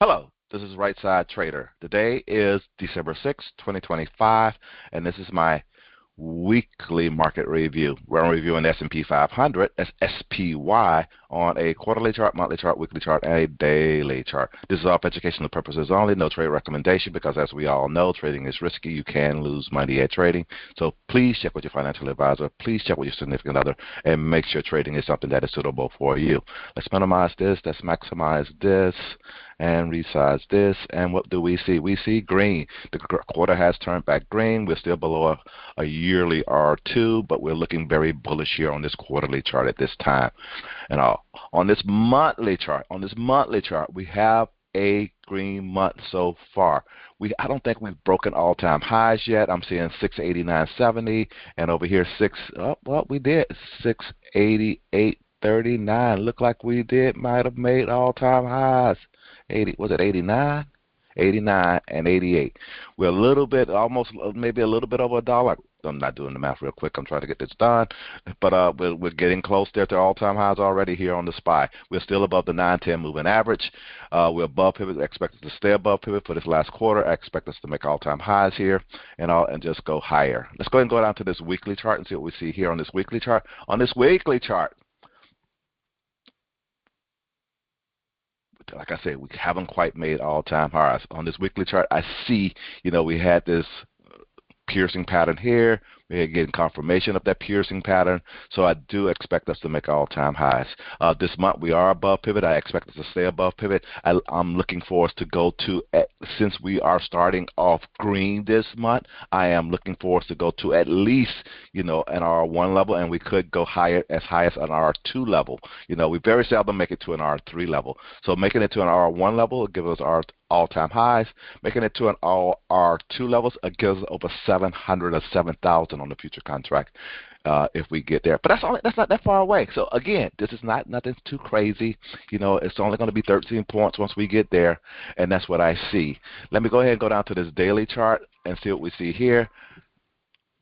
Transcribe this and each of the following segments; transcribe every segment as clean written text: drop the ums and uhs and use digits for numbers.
Hello, this is Right Side Trader. Today is December 6, 2025, and this is my weekly market review. We're reviewing the S&P 500, that's SPY, on a quarterly chart, monthly chart, weekly chart, and a daily chart. This is all for educational purposes only, no trade recommendation, because as we all know, trading is risky. You can lose money at trading. So please check with your financial advisor. Please check with your significant other, and make sure trading is something that is suitable for you. Let's minimize this. Let's maximize this and resize this. And what do we see? We see green. The quarter has turned back green. We're still below a yearly R2, but we're looking very bullish here on this quarterly chart at this time. And on this monthly chart, we have a green month so far. I don't think we've broken all-time highs yet. I'm seeing 689.70, and over here we did 688.39. Look like we might have made all-time highs. 80, was it 89? 89 and 88. We're a little bit, maybe a little bit over $1. I'm not doing the math real quick. I'm trying to get this done. But we're getting close there to all-time highs already here on the SPY. We're still above the 9-10 moving average. We're above pivot. I expect us to stay above pivot for this last quarter. I expect us to make all-time highs here and just go higher. Let's go ahead and go down to this weekly chart and see what we see here on this weekly chart. On this weekly chart, like I said, we haven't quite made all-time highs. On this weekly chart, I see, we had this piercing pattern here. We're getting confirmation of that piercing pattern. So I do expect us to make all-time highs. This month we are above pivot. I expect us to stay above pivot. I'm looking for us to go to, since we are starting off green this month, I am looking for us to go to at least, an R1 level, and we could go as high as an R2 level. We very seldom make it to an R3 level. So making it to an R1 level will give us our all-time highs. Making it to an R2 levels, it gives us over 700 or 7,000 on the future contract if we get there. But that's not that far away. So again, this is nothing too crazy. It's only going to be 13 points once we get there, and that's what I see. Let me go ahead and go down to this daily chart and see what we see here.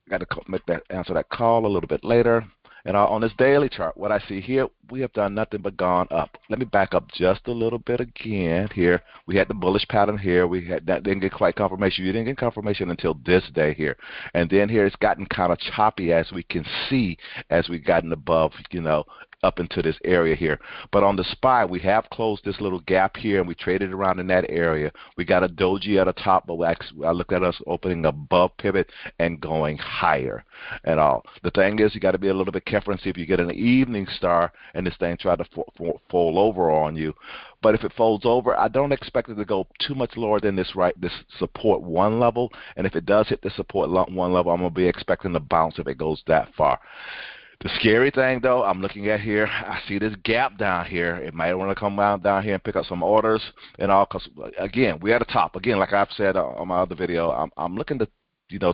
Got to answer that call a little bit later. And on this daily chart, what I see here, we have done nothing but gone up. Let me back up just a little bit again here. We had the bullish pattern here. That didn't get quite confirmation. You didn't get confirmation until this day here. And then here it's gotten kind of choppy, as we can see, as we've gotten above, up into this area here. But on the SPY, we have closed this little gap here, and we traded around in that area. We got a doji at the top, but I looked at us opening above pivot and going higher and all. The thing is, you got to be a little bit careful and see if you get an evening star and this thing try to fold over on you. But if it folds over, I don't expect it to go too much lower than this support 1 level. And if it does hit the support 1 level, I'm going to be expecting to bounce if it goes that far. The scary thing, though, I'm looking at here, I see this gap down here. It might want to come down here and pick up some orders and all, because, again, we're at the top. Again, like I've said on my other video, I'm looking to,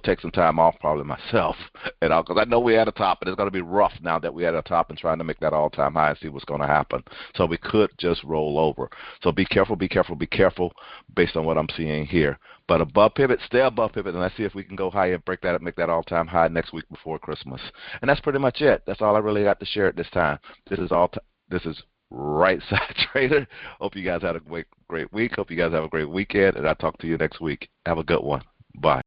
take some time off probably myself, because I know we're at the top, and it's going to be rough now that we're at the top and trying to make that all-time high and see what's going to happen. So we could just roll over. So be careful based on what I'm seeing here. But above pivot, stay above pivot, and let's see if we can go higher and break that up, make that all-time high next week before Christmas. And that's pretty much it. That's all I really got to share at this time. This is Right Side Trader. Hope you guys had a great week. Hope you guys have a great weekend, and I'll talk to you next week. Have a good one. Bye.